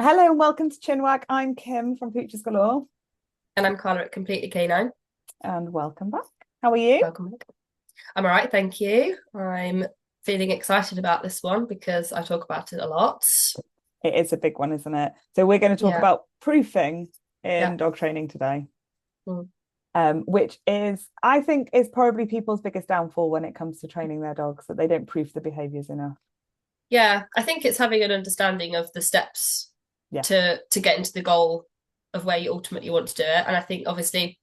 Hello and welcome to Chinwag. I'm Kim from Pooches Galore And I'm Carla at Completely Canine. and welcome back. How are you? Welcome back. I'm all right, thank you. I'm feeling excited about this one because I talk about it a lot. It is a big one, isn't it? So we're going to talk Yeah, about proofing in yeah. dog training today, Mm. which is, I think, is probably people's biggest downfall when it comes to training their dogs, that they don't proof the behaviours enough. Yeah, I think it's having an understanding of the steps Yeah. to get into the goal of where you ultimately want to do it. And I think obviously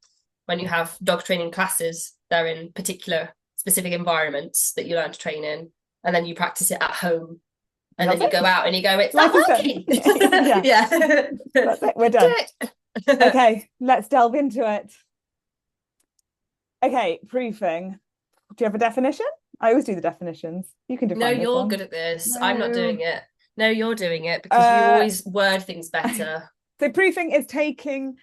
when you have dog training classes, they're in particular specific environments that you learn to train in, and then you practice it at home. And That's then you it. go out and you go, it's not Life is done. working. Yeah, Yeah. that's it. We're Do done. it. Okay, let's delve into it. Okay, proofing. Do you have a definition? I always do the definitions. You can No, define this you're one. good at this. I'm not No. doing it. No, you're doing it because you Uh, always word things better. so proofing is taking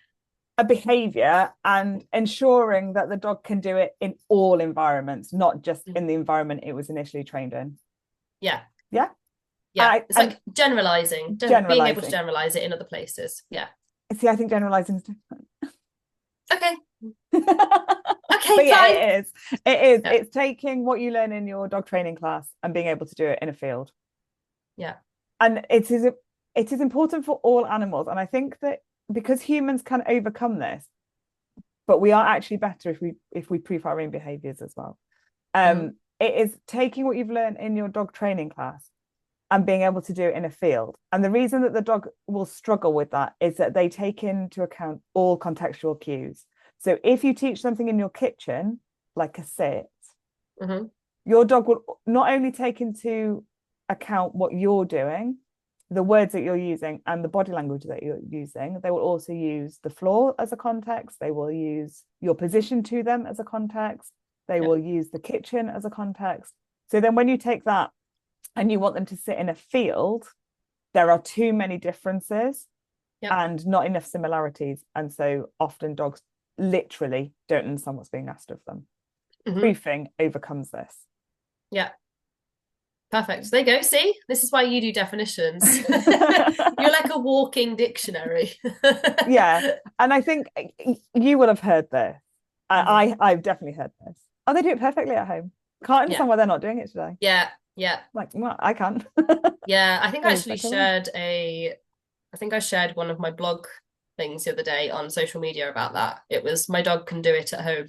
a behavior and ensuring that the dog can do it in all environments, not just in the environment it was initially trained in. Yeah, Yeah. yeah. It's And like generalizing, being able to generalizing. generalize it in other places. Yeah. See, I think generalizing is different. Okay. But Okay, yeah, fine. it is. It is. Yeah, It's taking what you learn in your dog training class and being able to do it in a field. yeah. And it is important for all animals. And I think that because humans can overcome this, but we are actually better if we proof our own behaviors as well. Mm-hmm. It is taking what you've learned in your dog training class and being able to do it in a field. And the reason that the dog will struggle with that is that they take into account all contextual cues. So if you teach something in your kitchen, like a sit, Mm-hmm. your dog will not only take into account what you're doing, the words that you're using, and the body language that you're using, they will also use the floor as a context. They will use your position to them as a context. They Yeah, will use the kitchen as a context. So then when you take that and you want them to sit in a field, there are too many differences yeah. and not enough similarities. And so often dogs literally don't understand what's being asked of them. Mm-hmm. Proofing overcomes this. Yeah. Perfect. There you go. See, this is why you do definitions. You're like a walking dictionary. Yeah. And I think you will have heard this. Mhm. I've definitely heard this. Oh, they do it perfectly at home. Can't Yeah, understand why they're not doing it today. yeah, yeah, Like, well, I can't. yeah. I think I Go actually exactly right. shared I think I shared one of my blog things the other day on social media about that. It was my dog can do it at home,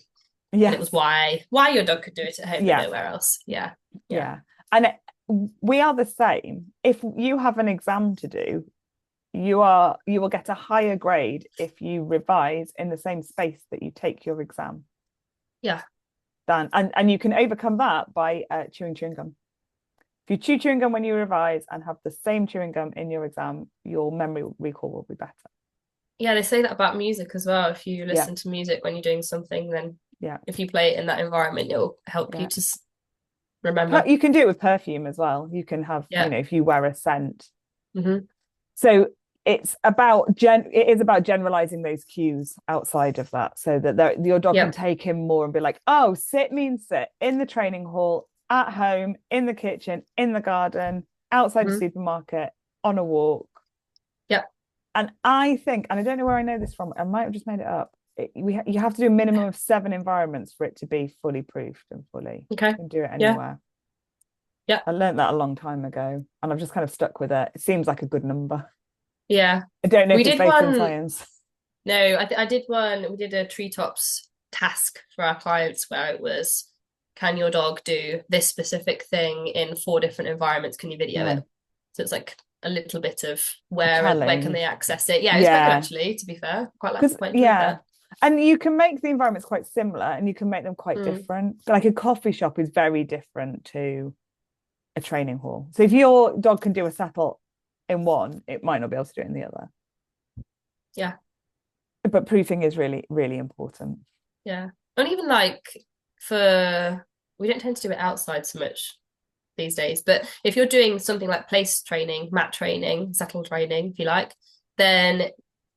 and it was Yes. why your dog could do it at home but Yeah. nowhere else. Yeah, yeah, Yeah. And we are the same. If you have an exam to do, you will get a higher grade if you revise in the same space that you take your exam. yeah, Then and you can overcome that by chewing gum. If you chew chewing gum when you revise and have the same chewing gum in your exam, your memory recall will be better. yeah. They say that about music as well. If you Yeah, listen to music when you're doing something, then yeah, if you play it in that environment, it'll help you yeah. to remember. You can do it with perfume as well. You can have, Yeah. if you wear a scent. Hmm. So it is about generalizing those cues outside of that, so that your dog can Yep. take in more and be like, oh, sit means sit in the training hall, at home, in the kitchen, in the garden, outside a Hmm. supermarket, on a walk. Yep. And I think, and I don't know where I know this from, I might have just made it up. You have to do a minimum of 7 environments for it to be fully proofed and fully. Okay. You can do it Yeah. anywhere. Yeah. I learned that a long time ago, and I've just kind of stuck with it. It seems like a good number. Yeah. I don't know We if it's did based in one. science. No, I did one. We did a treetops task for our clients where it was, can your dog do this specific thing in 4 different environments? Can you video it? Mm. So it's like a little bit of A where can they challenge. access it? Yeah, it's quite good Yeah. actually, to be fair. Because, Quite enjoyed yeah. that. And you can make the environments quite similar and you can make them quite Mm, different. Like a coffee shop is very different to a training hall. So if your dog can do a settle in one, it might not be able to do it in the other. yeah, But proofing is really, really important. yeah. And even like for we don't tend to do it outside so much these days. But if you're doing something like place training, mat training, settle training, if you like, then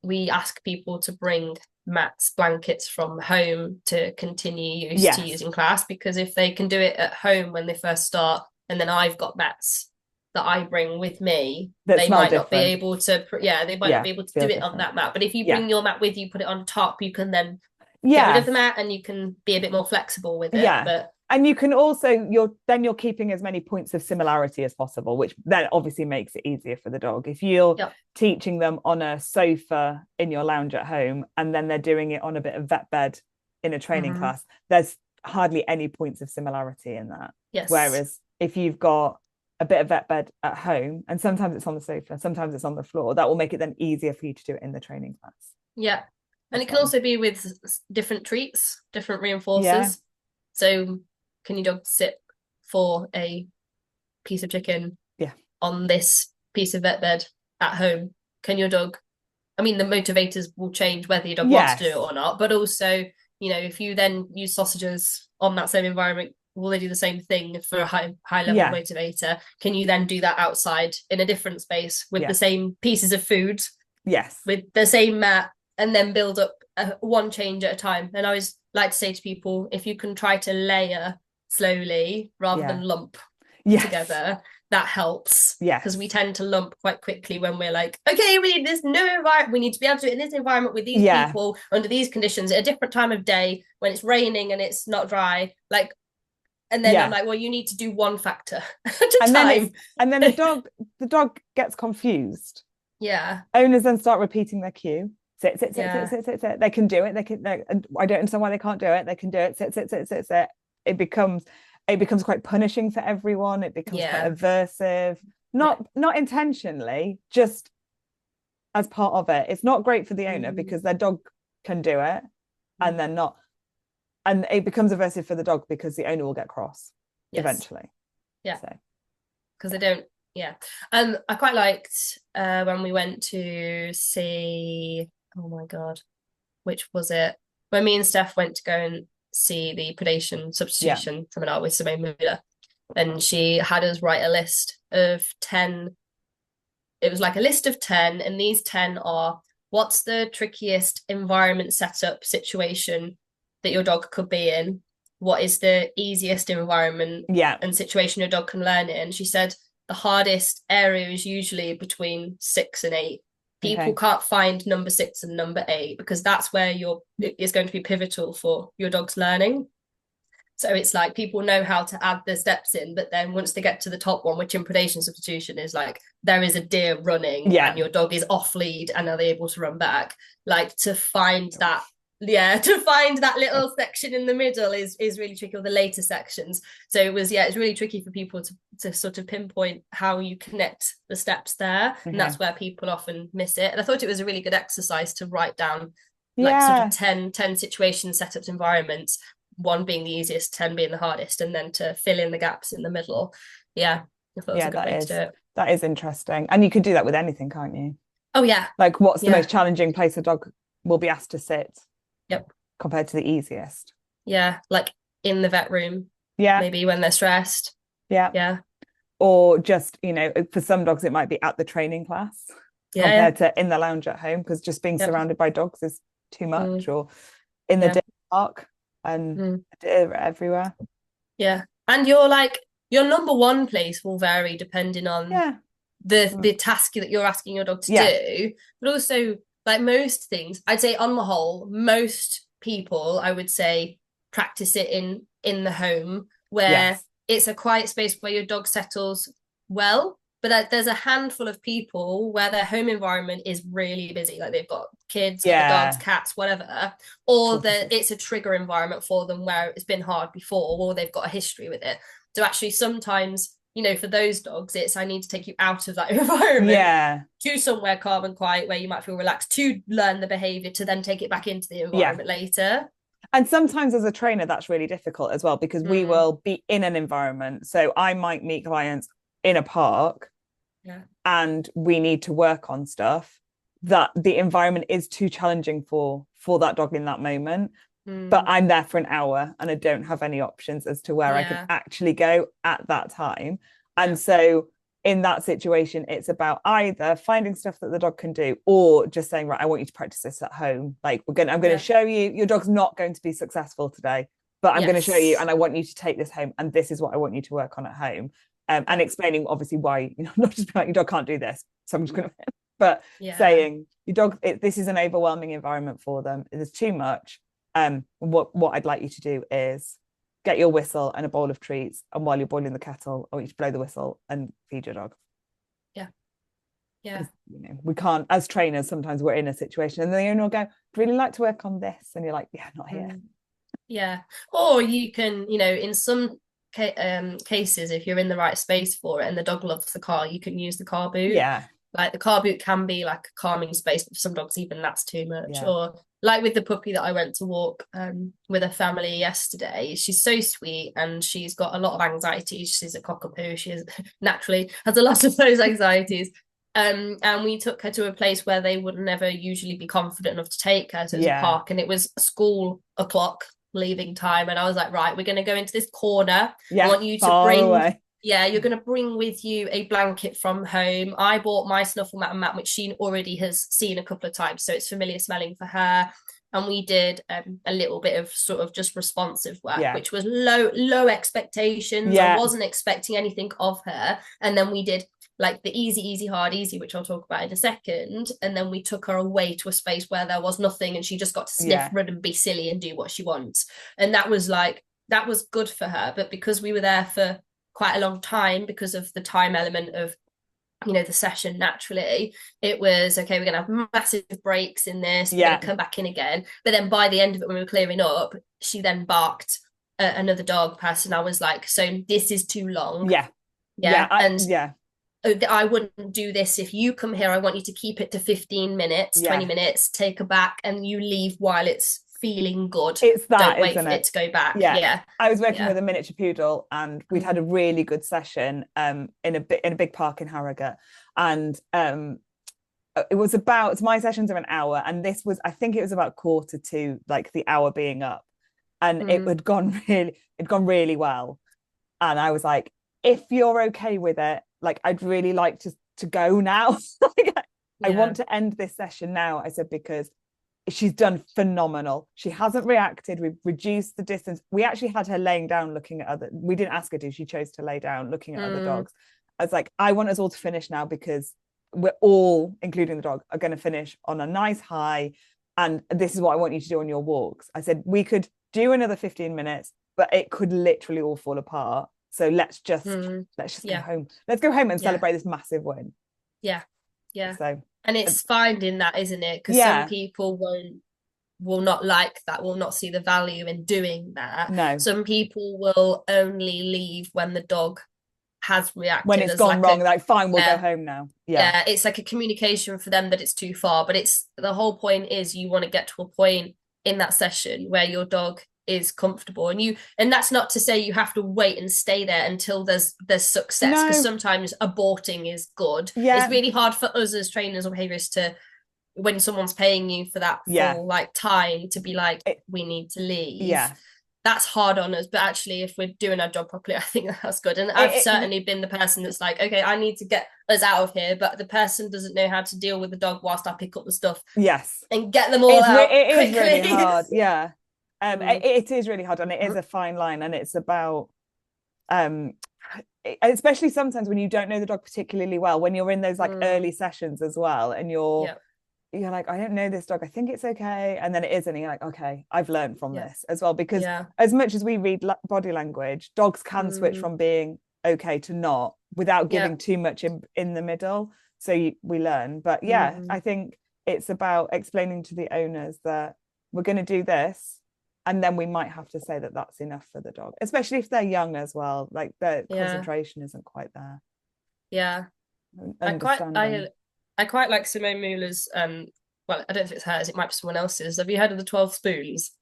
we ask people to bring mats, blankets from home to continue to Yes. use in class because if they can do it at home when they first start, and then I've got mats that I bring with me, That they smell might not be different. able to, they might not be able to do feel it different. on that mat. But if you Yeah. bring your mat with you, put it on top, you can then get rid Yeah. of the mat and you can be a bit more flexible with it. Yeah. But And you can also, you're keeping as many points of similarity as possible, which then obviously makes it easier for the dog. If you're teaching them on a sofa in your lounge at home, and then they're doing it on a bit of vet bed in a training class, there's hardly any points of similarity in that. Yes. Whereas if you've got a bit of vet bed at home, and sometimes it's on the sofa, sometimes it's on the floor, that will make it then easier for you to do it in the training class. Yeah. And it can also be with different treats, different reinforcers. Yeah. So can your dog sit for a piece of chicken on this piece of vet bed at home? Can your dog, I mean, the motivators will change whether your dog wants to do it or not, but also, you know, if you then use sausages on that same environment, will they do the same thing for a high level motivator? Can you then do that outside in a different space with the same pieces of food? Yes. With the same mat, and then build up one change at a time. And I always like to say to people, if you can try to layer slowly rather than lump together, that helps. Because we tend to lump quite quickly when we're like, okay, we need this new environment, we need to be able to do it in this environment with these people under these conditions at a different time of day when it's raining and it's not dry, like, and then I'm like, well, you need to do one factor at a time. And then the dog gets confused. Yeah. Owners then start repeating their cue. Sit, sit, sit, sit, sit, sit, sit. They can do it. I don't understand why they can't do it. They can do it. Sit, sit, sit, sit, sit. It becomes quite punishing for everyone. It becomes quite aversive. Not intentionally, just as part of it. It's not great for the owner because their dog can do it and they're not. And it becomes aversive for the dog because the owner will get cross eventually. Yeah. Because they don't. Yeah. I quite liked when we went to see, oh my God, which was it? When me and Steph went to go and see the predation substitution seminar with Simone Muller, and she had us write a list of 10. It was like a list of 10, and these 10 are, what's the trickiest environment setup situation that your dog could be in? What is the easiest environment and situation your dog can learn in? She said the hardest area is usually between 6 and 8. People can't find number 6 and number 8 because that's where it's going to be pivotal for your dog's learning. So it's like people know how to add the steps in, but then once they get to the top one, which in predation substitution is like there is a deer running and your dog is off lead and are they able to run back? Like to find that little section in the middle is really tricky, or the later sections. So it's really tricky for people to sort of pinpoint how you connect the steps there. And that's where people often miss it. And I thought it was a really good exercise to write down like sort of 10 situations, setups, environments, 1 being the easiest, 10 being the hardest, and then to fill in the gaps in the middle. I thought it was a good way to do it. That is interesting. And you could do that with anything, can't you? Oh yeah. Like what's the most challenging place a dog will be asked to sit? Compared to the easiest. Like in the vet room. Maybe when they're stressed. Or just, you know, for some dogs it might be at the training class compared to in the lounge at home, because just being surrounded by dogs is too much. Or in the deer park and deer everywhere. And your number one place will vary depending on the task that you're asking your dog to do, but also like most things, I'd say on the whole, most people, I would say, practice it in the home where it's a quiet space where your dog settles well. But there's a handful of people where their home environment is really busy, like they've got kids, dogs, cats, whatever, or it's a trigger environment for them where it's been hard before, or they've got a history with it. So actually sometimes, you know, for those dogs, it's I need to take you out of that environment to somewhere calm and quiet where you might feel relaxed to learn the behavior, to then take it back into the environment later. And sometimes as a trainer, that's really difficult as well, because we will be in an environment. So I might meet clients in a park and we need to work on stuff that the environment is too challenging for that dog in that moment. But I'm there for an hour and I don't have any options as to where I can actually go at that time. And so in that situation, it's about either finding stuff that the dog can do or just saying, right, I want you to practice this at home. Like I'm going to show you, your dog's not going to be successful today, but I'm going to show you, and I want you to take this home, and this is what I want you to work on at home. and explaining obviously why, not just like your dog can't do this, so I'm just going to, but Yeah. saying your dog, this is an overwhelming environment for them. There's too much. What I'd like you to do is get your whistle and a bowl of treats, and while you're boiling the kettle, I want you to blow the whistle and feed your dog. Yeah. We can't, as trainers, sometimes we're in a situation and the owner will go, I'd really like to work on this, and you're like, yeah, not here. Yeah. Or you can, in some cases, if you're in the right space for it and the dog loves the car, you can use the car boot. Yeah. Like the car boot can be like a calming space, but for some dogs even that's too much. Yeah. Or like with the puppy that I went to walk with a family yesterday, she's so sweet and she's got a lot of anxiety. She's a cockapoo. She naturally has a lot of those anxieties. And we took her to a place where they would never usually be confident enough to take her. So it was a park, and it was school o'clock leaving time, and I was like, right, we're going to go into this corner. I want you to bring you're going to bring with you a blanket from home. I bought my snuffle mat and mat, which she already has seen a couple of times, so it's familiar smelling for her. And we did a little bit of sort of just responsive work, which was low expectations. I wasn't expecting anything of her. And then we did like the easy, hard, easy, which I'll talk about in a second. And then we took her away to a space where there was nothing, and she just got to sniff, run and be silly and do what she wants. And that was good for her. But because we were there for quite a long time, because of the time element of the session, naturally it was okay, we're gonna have massive breaks in this, we're gonna come back in again. But then by the end of it, when we were clearing up, she then barked at another dog person. I was like, so this is too long. I wouldn't do this if you come here. I want you to keep it to 15 minutes, 20 minutes, take her back, and you leave while it's feeling good. It's that, don't wait for it to go back. I was working with a miniature poodle, and we'd had a really good session in a big park in Harrogate, and my sessions are an hour, and I think it was about 1:45, like the hour being up, and it had gone really well. And I was like, if you're okay with it, like, I'd really like to go now. I want to end this session now, I said, because she's done phenomenal. She hasn't reacted. We've reduced the distance. We actually had her laying down looking at we didn't ask her to, she chose to lay down looking at other dogs. I was like, I want us all to finish now, because we're all, including the dog, are going to finish on a nice high, and this is what I want you to do on your walks. I said we could do another 15 minutes, but it could literally all fall apart. So let's just go home. Let's go home and celebrate this massive win. Yeah. So, and it's finding that, isn't it? Because some people will not like that, will not see the value in doing that. No. Some people will only leave when the dog has reacted. When it's gone wrong, like, fine, we'll go home now. Yeah, it's like a communication for them that it's too far. But the whole point is you want to get to a point in that session where your dog is comfortable, and that's not to say you have to wait and stay there until there's success, because sometimes aborting is good. It's really hard for us as trainers or behaviorists to, when someone's paying you for that full like time, to be like, we need to leave. That's hard on us, but actually if we're doing our job properly, I think that's good. And I've certainly been the person that's like, okay, I need to get us out of here, but the person doesn't know how to deal with the dog whilst I pick up the stuff and get them all out. It is really hard. It is really hard, and it is a fine line, and it's about especially sometimes when you don't know the dog particularly well, when you're in those like early sessions as well, and you're like, I don't know this dog, I think it's okay, and then it isn't, and you're like, okay, I've learned from this as well, because as much as we read body language, dogs can switch from being okay to not, without giving too much in the middle. So we learn, but I think it's about explaining to the owners that we're going to do this, and then we might have to say that that's enough for the dog, especially if they're young as well, like their concentration isn't quite there. I quite like Simone Muller's well, I don't know if it's hers, it might be someone else's. Have you heard of the 12 spoons?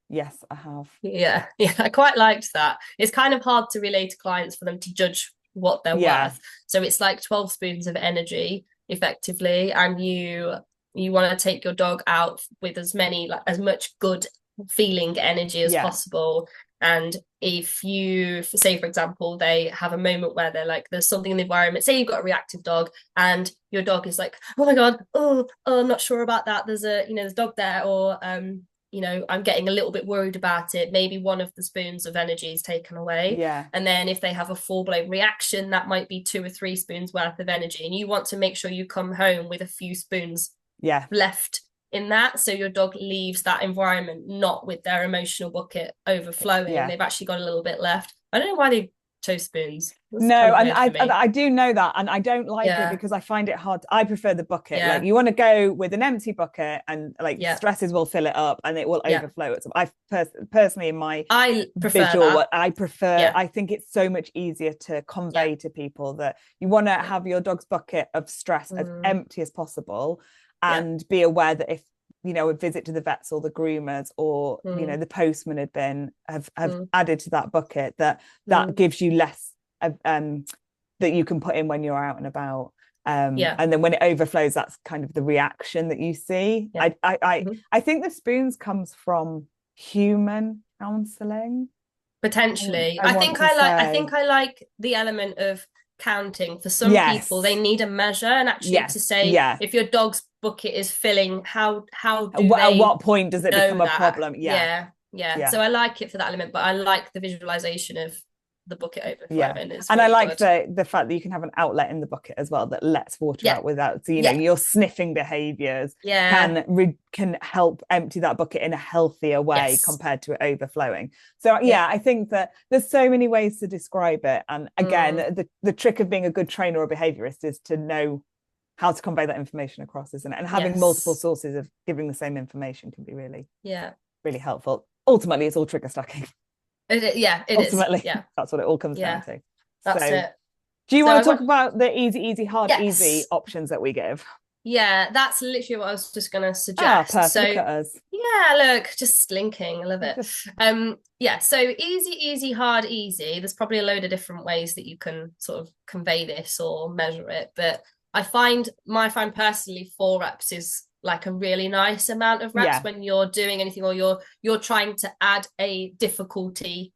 Yes, I have. Yeah, I quite liked that. It's kind of hard to relate to clients for them to judge what they're worth. So it's like 12 spoons of energy, effectively, and you want to take your dog out with as much good feeling energy as possible. And if you say, for example, they have a moment where they're like, there's something in the environment, say you've got a reactive dog and your dog is like, oh my god, I'm not sure about that, there's a dog there, or I'm getting a little bit worried about it, maybe one of the spoons of energy is taken away. Yeah. And then if they have a full-blown reaction, that might be 2 or 3 spoons worth of energy. And you want to make sure you come home with a few spoons left in that, so your dog leaves that environment not with their emotional bucket overflowing. They've actually got a little bit left. I don't know why they chose spoons. No, and I do know that, and I don't like it because I find it hard. I prefer the bucket. Like, you want to go with an empty bucket, and like stresses will fill it up and it will overflow. I personally, in my visual, I prefer. I think it's so much easier to convey to people that you want to have your dog's bucket of stress as empty as possible, and be aware that if a visit to the vets or the groomers or the postman have added to that bucket, that gives you less that you can put in when you're out and about, and then when it overflows, that's kind of the reaction that you see. I think the spoons comes from human counseling, potentially. I think I like the element of counting. For some people, they need a measure, and actually to say if your dog's bucket is filling, how at what point does it become a problem? So I like it for that element, but I like the visualization of the bucket overflowing. And I like the fact that you can have an outlet in the bucket as well that lets water out without, so your sniffing behaviors can help empty that bucket in a healthier way compared to it overflowing. So I think that there's so many ways to describe it, and again the trick of being a good trainer or behaviorist is to know how to convey that information across, isn't it? And having multiple sources of giving the same information can be really really helpful. Ultimately, it's all trigger stacking. Ultimately, that's what it all comes down to. That's it. Do you want to talk about the easy, hard, easy options that we give? Yeah, that's literally what I was just going to suggest. Perfect. So look at us. Look, just linking. I love it. So easy, hard, easy. There's probably a load of different ways that you can sort of convey this or measure it, but I find personally 4 reps is like a really nice amount of reps when you're doing anything, or you're trying to add a difficulty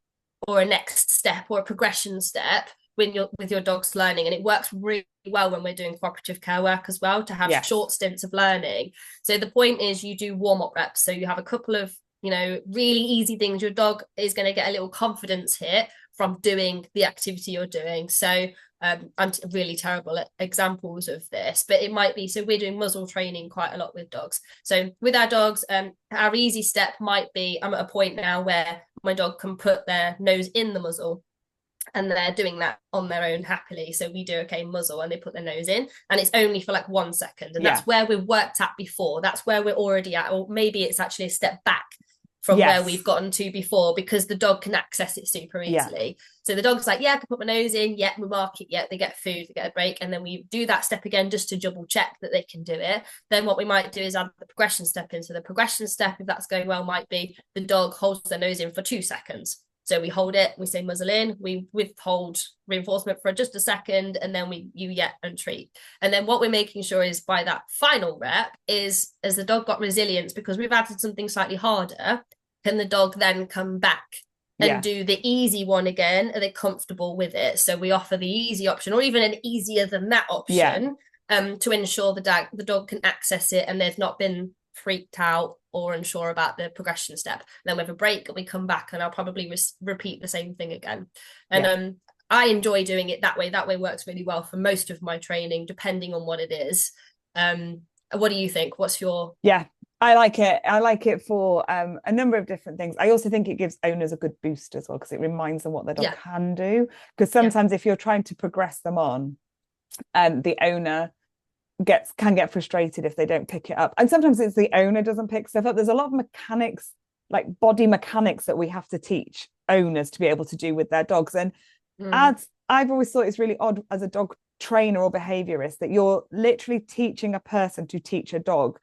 or a next step or a progression step with your dog's learning. And it works really well when we're doing cooperative care work as well, to have short stints of learning. So the point is, you do warm-up reps, so you have a couple of really easy things. Your dog is going to get a little confidence hit from doing the activity you're doing. So I'm really terrible at examples of this, but it might be, so we're doing muzzle training quite a lot with dogs. So with our dogs, our easy step might be, I'm at a point now where my dog can put their nose in the muzzle, and they're doing that on their own happily. So we do muzzle, and they put their nose in, and it's only for like 1 second, and that's where we've worked at before. That's where we're already at, or maybe it's actually a step back from where we've gotten to before, because the dog can access it super easily. So the dog's like, I can put my nose in, we mark it, they get food, they get a break, and then we do that step again just to double check that they can do it. Then what we might do is add the progression step in. So the progression step, if that's going well, might be the dog holds their nose in for 2 seconds. So we hold it, we say muzzle in, we withhold reinforcement for just a second, and then you and treat. And then what we're making sure is, by that final rep, is as the dog got resilience, because we've added something slightly harder, can the dog then come back and do the easy one again? Are they comfortable with it? So we offer the easy option, or even an easier than that option, to ensure the dog can access it and they've not been freaked out or unsure about the progression step. Then we have a break and we come back, and I'll probably repeat the same thing again. And I enjoy doing it that way. That way works really well for most of my training, depending on what it is. What do you think? What's your... I like it. I like it for a number of different things. I also think it gives owners a good boost as well, because it reminds them what their dog can do. Because sometimes if you're trying to progress them on, the owner can get frustrated if they don't pick it up. And sometimes it's the owner doesn't pick stuff up. There's a lot of mechanics, like body mechanics, that we have to teach owners to be able to do with their dogs. And as I've always thought, it's really odd as a dog trainer or behaviorist that you're literally teaching a person to teach a dog.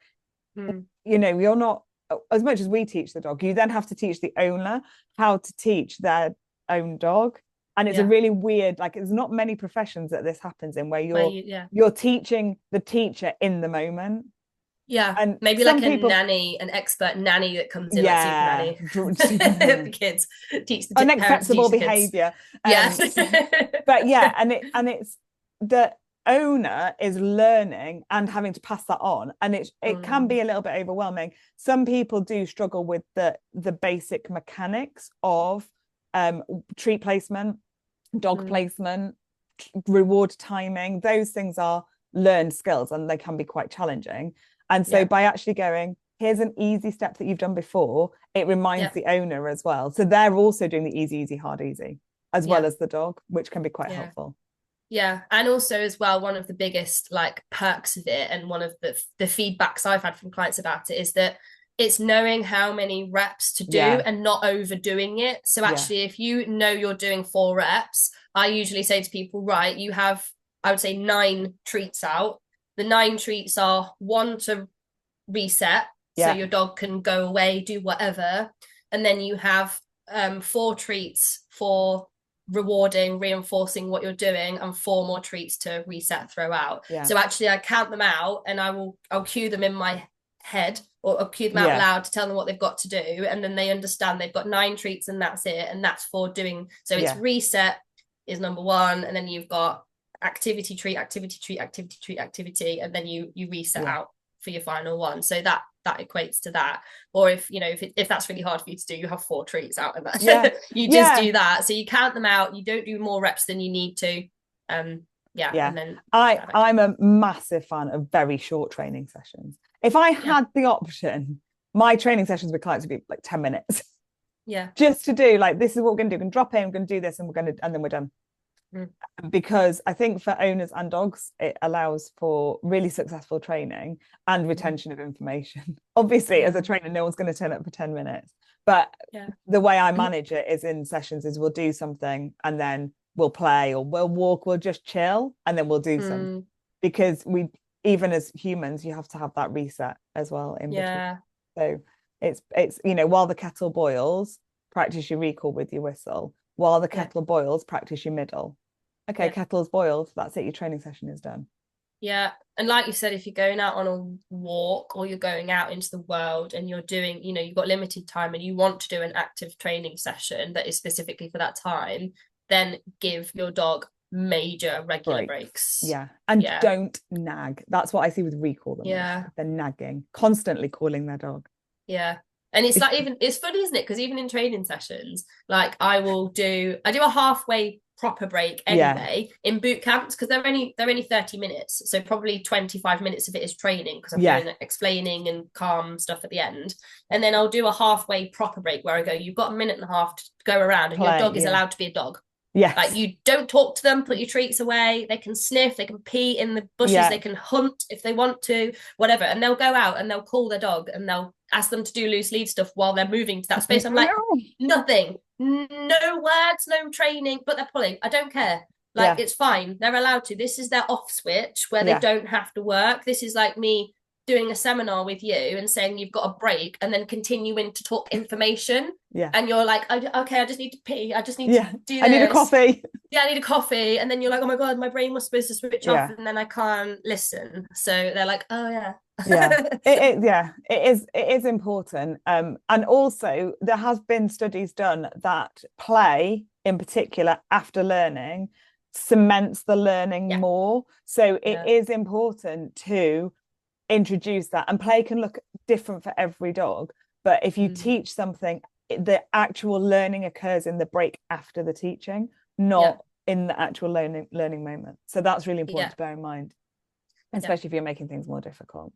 You're not, as much as we teach the dog, you then have to teach the owner how to teach their own dog. And it's a really weird, like, there's not many professions that this happens in, where you're teaching the teacher in the moment. And maybe like nanny, an expert nanny that comes in, like super nanny. The kids teach the unacceptable behavior. But and it's that owner is learning and having to pass that on, and it can be a little bit overwhelming. Some people do struggle with the basic mechanics of treat placement, dog placement, reward timing. Those things are learned skills and they can be quite challenging. And so by actually going, here's an easy step that you've done before, it reminds the owner as well. So they're also doing the easy, easy, hard, easy, as well as the dog, which can be quite helpful. Yeah. And also as well, one of the biggest like perks of it, and one of the feedbacks I've had from clients about it, is that it's knowing how many reps to do and not overdoing it. So actually, if you know you're doing 4 reps, I usually say to people, right, you have, I would say 9 treats out. The 9 treats are 1 to reset. So your dog can go away, do whatever. And then you have 4 treats for rewarding, reinforcing what you're doing, and 4 more treats to reset, throw out. So actually I count them out, and I'll cue them in my head, or I'll cue them out loud to tell them what they've got to do, and then they understand they've got 9 treats and that's it, and that's for doing. So it's reset is number 1, and then you've got activity treat, activity treat, activity treat, activity, and then you reset out for your final one. So that equates to that. Or if you know, if that's really hard for you to do, you have 4 treats out, and that you just do that. So you count them out, you don't do more reps than you need to. And then I'm a massive fan of very short training sessions. If I had the option, my training sessions with clients would be like 10 minutes. Just to do like, this is what we're going to do. We're going to drop in, we're going to do this, and then we're done. Because I think for owners and dogs, it allows for really successful training and retention of information. Obviously, as a trainer, no one's going to turn up for 10 minutes. But the way I manage it is in sessions is we'll do something and then we'll play, or we'll walk, we'll just chill, and then we'll do something. Because we, even as humans, you have to have that reset as well in between. So it's you know, while the kettle boils, practice your recall with your whistle. While the kettle boils, practice your middle. Okay, kettle's boiled, that's it, your training session is done. Yeah. And like you said, if you're going out on a walk, or you're going out into the world and you're doing, you know, you've got limited time and you want to do an active training session that is specifically for that time, then give your dog major regular breaks. And don't nag. That's what I see with recall them. They're nagging, constantly calling their dog. And it's like, even it's funny, isn't it, because even in training sessions, like I do a halfway proper break anyway in boot camps, because they're only 30 minutes, so probably 25 minutes of it is training, because I'm doing explaining and calm stuff at the end, and then I'll do a halfway proper break where I go, you've got a minute and a half to go around, and your dog is allowed to be a dog. Like, you don't talk to them, put your treats away, they can sniff, they can pee in the bushes, they can hunt if they want to, whatever, and they'll go out and they'll call their dog and they'll ask them to do loose lead stuff while they're moving to that space. I'm like, nothing, no words, no training, but they're pulling. I don't care. Like, it's fine, they're allowed to. This is their off switch where they don't have to work. This is like me doing a seminar with you and saying you've got a break, and then continuing to talk information, and you're like, okay, I just need to pee, I just need to do this. I need a coffee. I need a coffee, and then you're like, oh my god, my brain was supposed to switch off, and then I can't listen. So they're like, oh it is important. And also there has been studies done that play in particular after learning cements the learning more. So it is important to introduce that, and play can look different for every dog, but if you teach something, the actual learning occurs in the break after the teaching, not in the actual learning moment. So that's really important to bear in mind, especially if you're making things more difficult.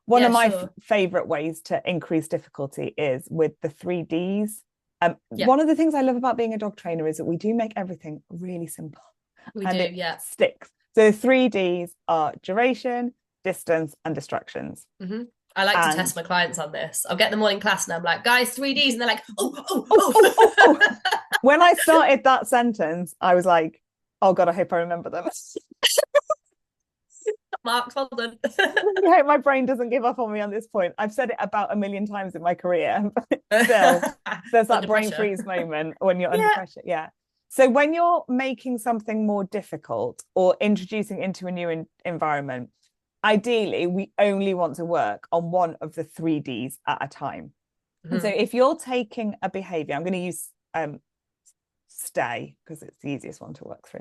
One of my favorite ways to increase difficulty is with the 3Ds. One of the things I love about being a dog trainer is that we do make everything really simple. It sticks. So the 3Ds are duration, distance, and distractions. I like to test my clients on this. I'll get them all in class and I'm like, guys, 3Ds, and they're like, oh. When I started that sentence, I was like, oh god, I hope I remember them. Marks, well done. I hope my brain doesn't give up on me on this point. I've said it about 1 million times in my career, but still there's that brain freeze moment when you're under pressure. So when you're making something more difficult or introducing into a new environment, ideally we only want to work on one of the 3Ds at a time. And so if you're taking a behavior, I'm going to use stay because it's the easiest one to work through.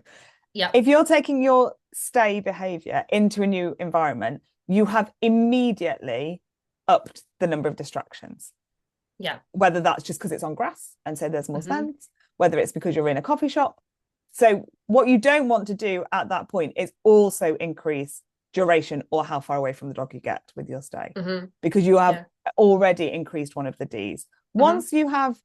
Yeah. If you're taking your stay behavior into a new environment, you have immediately upped the number of distractions. Yeah. Whether that's just because it's on grass and so there's more Mm-hmm. scents, whether it's because you're in a coffee shop. So what you don't want to do at that point is also increase duration or how far away from the dog you get with your stay, Mm-hmm. because you have Yeah. already increased one of the Ds. Mm-hmm. Once you have,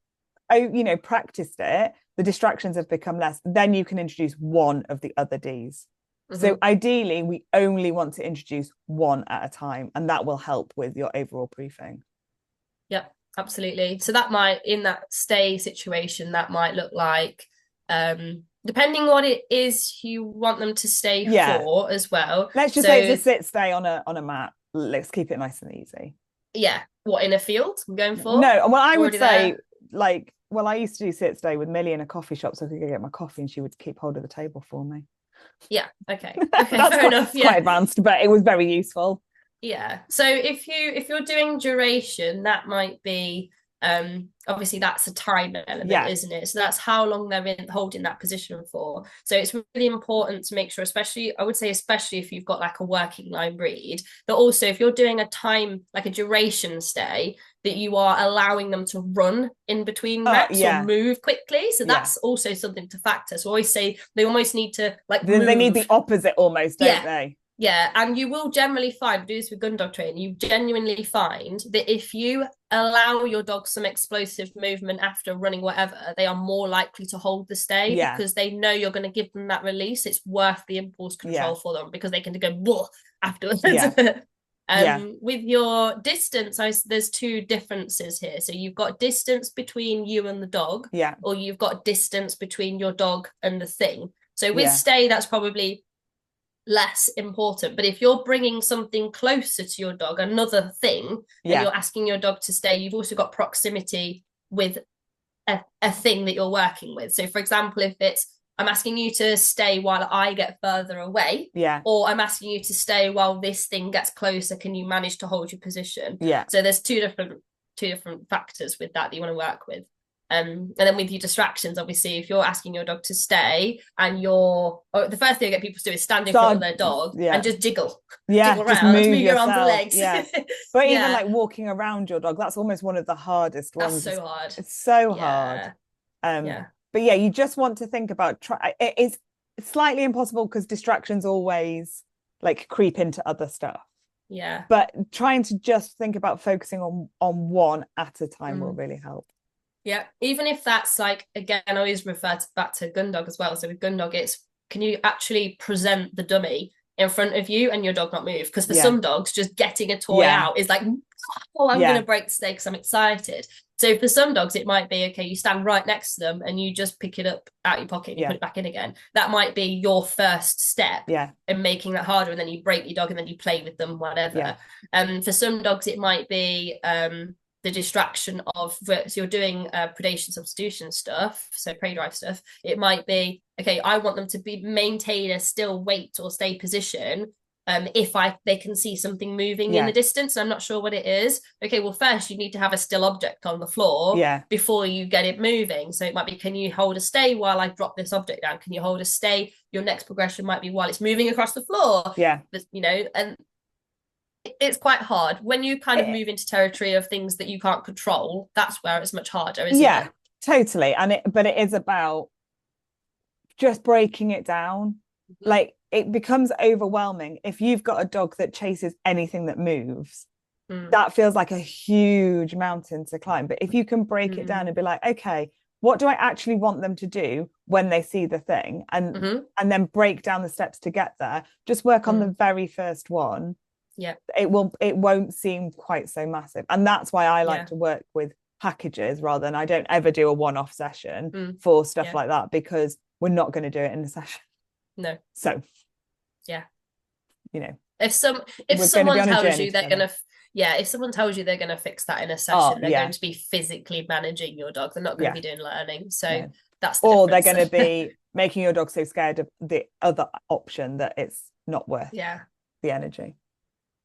practiced it, the distractions have become less, then you can introduce one of the other Ds. So Mm-hmm. ideally, we only want to introduce one at a time, and that will help with your overall briefing. Yep, absolutely. So that might, in that stay situation, that might look like, depending what it is you want them to stay for as well. Let's just say it's a sit stay on a mat. Let's keep it nice and easy. Yeah. What, in a field I'm going for? No, well, I would Already say there? I used to do sit stay with Millie in a coffee shop so I could go get my coffee and she would keep hold of the table for me. Yeah. Okay. Okay. Fair enough. It's quite advanced, but it was very useful. Yeah. So if you're doing duration, that might be obviously that's a time element, isn't it? So that's how long they're in holding that position for. So it's really important to make sure, especially, I would say, especially if you've got like a working line breed, that also if you're doing a time, like a duration stay, that you are allowing them to run in between reps or move quickly. So that's also something to factor. So I always say they almost need to like move. They need the opposite almost, don't they? Yeah, and you will generally find, do this with gun dog training, you genuinely find that if you allow your dog some explosive movement after running whatever, they are more likely to hold the stay because they know you're going to give them that release. It's worth the impulse control for them because they can go whoa afterwards. With your distance, there's two differences here. So you've got distance between you and the dog, or you've got distance between your dog and the thing. So with stay, that's probably less important, but if you're bringing something closer to your dog, another thing, and you're asking your dog to stay, you've also got proximity with a thing that you're working with. So for example, if it's I'm asking you to stay while I get further away, or I'm asking you to stay while this thing gets closer, can you manage to hold your position? So there's two different factors with that you want to work with. And then with your distractions, obviously, if you're asking your dog to stay and the first thing I get people to do is stand in front of their dog and just jiggle around, just move your arms and legs. But even like walking around your dog, that's almost one of the hardest ones. That's so hard. It's so hard. But you just want to think about it's slightly impossible because distractions always like creep into other stuff. But trying to just think about focusing on one at a time will really help. Yeah, even if that's like, again, I always refer back to gun dog as well. So with gun dog, it's can you actually present the dummy in front of you and your dog not move? Because for some dogs, just getting a toy out is like, oh, I'm going to break the stay because I'm excited. So for some dogs, it might be, okay, you stand right next to them and you just pick it up out your pocket and you put it back in again. That might be your first step in making that harder. And then you break your dog and then you play with them, whatever. For some dogs, it might be the distraction of, so you're doing predation substitution stuff, so prey drive stuff. It might be, okay, I want them to maintain a still wait or stay position if they can see something moving in the distance and I'm not sure what it is. Okay, well, first you need to have a still object on the floor before you get it moving. So it might be, can you hold a stay while I drop this object down? Can you hold a stay? Your next progression might be while it's moving across the floor. But, and it's quite hard when you kind of move into territory of things that you can't control. That's where it's much harder, isn't it? Totally. But it is about just breaking it down. Like it becomes overwhelming if you've got a dog that chases anything that moves. That feels like a huge mountain to climb. But if you can break it down and be like, okay, what do I actually want them to do when they see the thing, and then break down the steps to get there, just work on the very first one. It won't seem quite so massive. And that's why I like to work with packages rather than, I don't ever do a one-off session for stuff like that, because we're not going to do it in a session. No. So if someone tells you they're gonna if someone tells you they're gonna fix that in a session, they're going to be physically managing your dog. They're not going to be doing learning. So that's the or difference. They're going to be making your dog so scared of the other option that it's not worth the energy.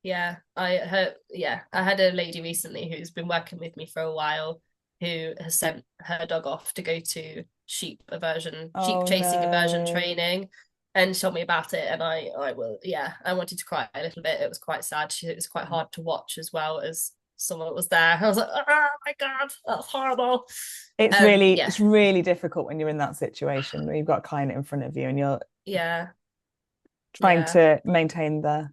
I had a lady recently who's been working with me for a while who has sent her dog off to go to sheep chasing aversion training, and told me about it, and I will, yeah, I wanted to cry a little bit. It was quite sad. It was quite hard to watch as well as someone was there. I was like, oh my God, that's horrible. Yeah, it's really difficult when you're in that situation where you've got a client in front of you and you're yeah, trying yeah, to maintain the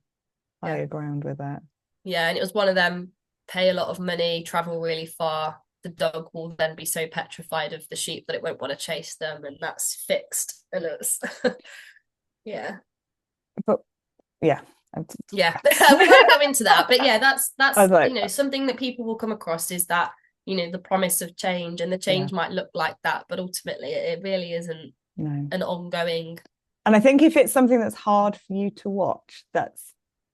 yeah, higher ground with it. yeah. And it was one of them, pay a lot of money, travel really far. The dog will then be so petrified of the sheep that it won't want to chase them, and that's fixed. And it's yeah. But yeah. Yeah, we won't go into that, but yeah, that's Like, you know, something that people will come across is that, you know, the promise of change, and the change might look like that, but ultimately it really isn't an ongoing. And I think if it's something that's hard for you to watch,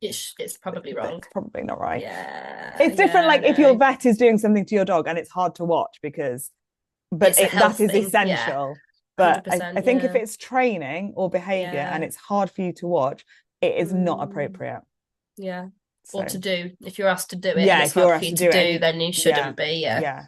It's probably wrong. It's probably not right. Yeah, it's different. Like if your vet is doing something to your dog and it's hard to watch but that is essential. But I think if it's training or behavior and it's hard for you to watch, it is not appropriate. Yeah. Or to do, if you're asked to do it, and it's if you're hard for you to do, then you shouldn't be. Yeah,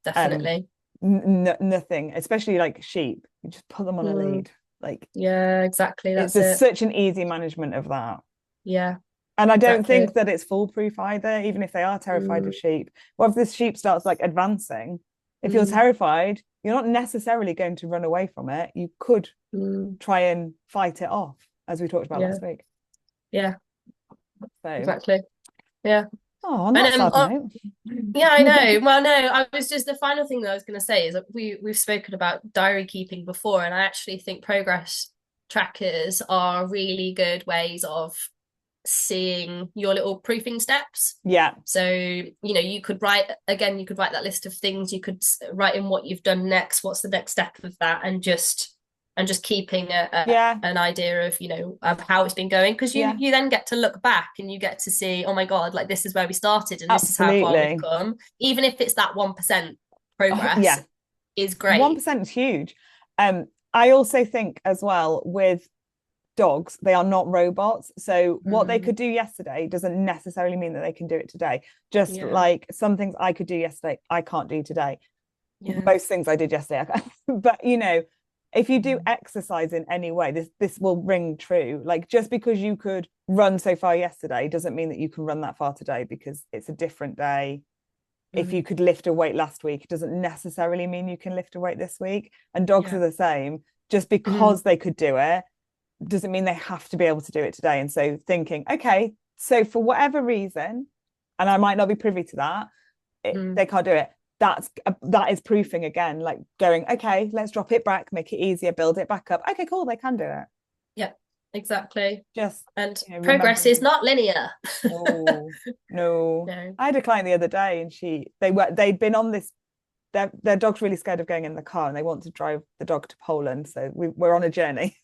definitely. Nothing, especially like sheep, you just put them on a lead. Like, yeah, exactly. That's it's such an easy management of that. Yeah. And I don't think that it's foolproof either, even if they are terrified of sheep. Well, if this sheep starts like advancing, if you're terrified, you're not necessarily going to run away from it. You could try and fight it off, as we talked about last week. Yeah. So exactly. Yeah. Oh, on that sad note. Yeah, I know. Well, no, I was just, the final thing that I was going to say is that we've spoken about diary keeping before, and I actually think progress trackers are really good ways of seeing your little proofing steps. Yeah. So, you know, you could write that list of things. You could write in what you've done next, what's the next step of that, and just keeping an idea of, you know, of how it's been going, because you then get to look back and you get to see, oh my God, like this is where we started and this is how far we've come, even if it's that 1% progress. Is great. 1% is huge. I also think as well with dogs, they are not robots, so what they could do yesterday doesn't necessarily mean that they can do it today. Just like some things I could do yesterday, I can't do today. Most things I did yesterday but you know, if you do exercise in any way, this will ring true. Like, just because you could run so far yesterday doesn't mean that you can run that far today, because it's a different day. If you could lift a weight last week, it doesn't necessarily mean you can lift a weight this week. And dogs are the same. Just because they could do it doesn't mean they have to be able to do it today. And so thinking, okay, so for whatever reason, and I might not be privy to that, they can't do it. That is proofing again, like going, okay, let's drop it back, make it easier, build it back up. Okay, cool, they can do it. Yeah, exactly. And you know, progress is not linear. No. I had a client the other day, and they'd been on this, their dog's really scared of going in the car, and they want to drive the dog to Poland, so we're on a journey.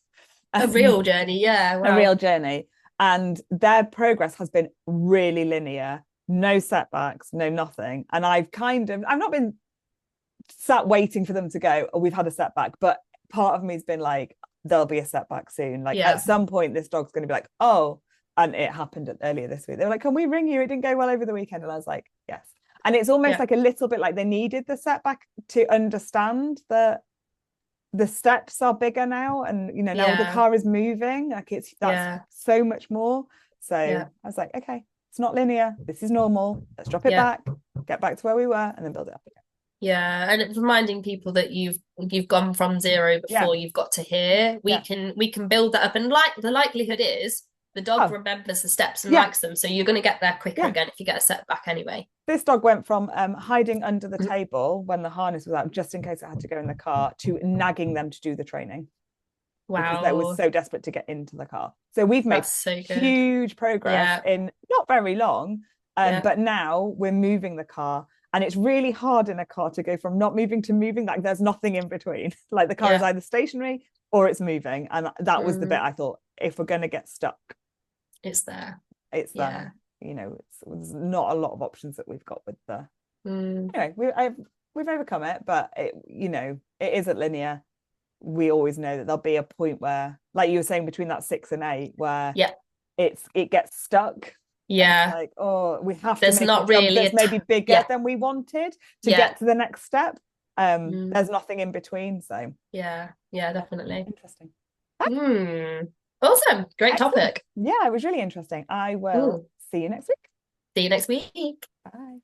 A real journey. Wow. A real journey. And their progress has been really linear. No setbacks, no nothing. And I've not been sat waiting for them to go, oh, we've had a setback, but part of me's been like, there'll be a setback soon. Like at some point this dog's going to be like, oh, and it happened earlier this week. They were like, can we ring you? It didn't go well over the weekend. And I was like, yes. And it's almost like a little bit like they needed the setback to understand that the steps are bigger now, and you know, now the car is moving, like that's so much more. So I was like, okay, it's not linear, this is normal, let's drop it back, get back to where we were, and then build it up again. And it's reminding people that you've gone from zero before you've got to here. We can build that up, and like the likelihood is the dog remembers the steps and likes them, so you're going to get there quicker again if you get a setback anyway. This dog went from hiding under the table when the harness was out, just in case it had to go in the car, to nagging them to do the training. Wow. Because they were so desperate to get into the car. So we've made huge progress in not very long, but now we're moving the car. And it's really hard in a car to go from not moving to moving. Like there's nothing in between. Like the car is either stationary or it's moving. And that was the bit I thought, if we're going to get stuck, it's there. It's there. You know, there's not a lot of options that we've got with the. Anyway, we've overcome it, but it isn't linear. We always know that there'll be a point where, like you were saying, between that 6 and 8, where it gets stuck. Like, oh, we have there's to make not really that's maybe bigger than we wanted to get to the next step. There's nothing in between. So yeah, definitely interesting. Awesome. Great Excellent. topic. Yeah, it was really interesting. I will Mm. see you next week. See you next week. Bye.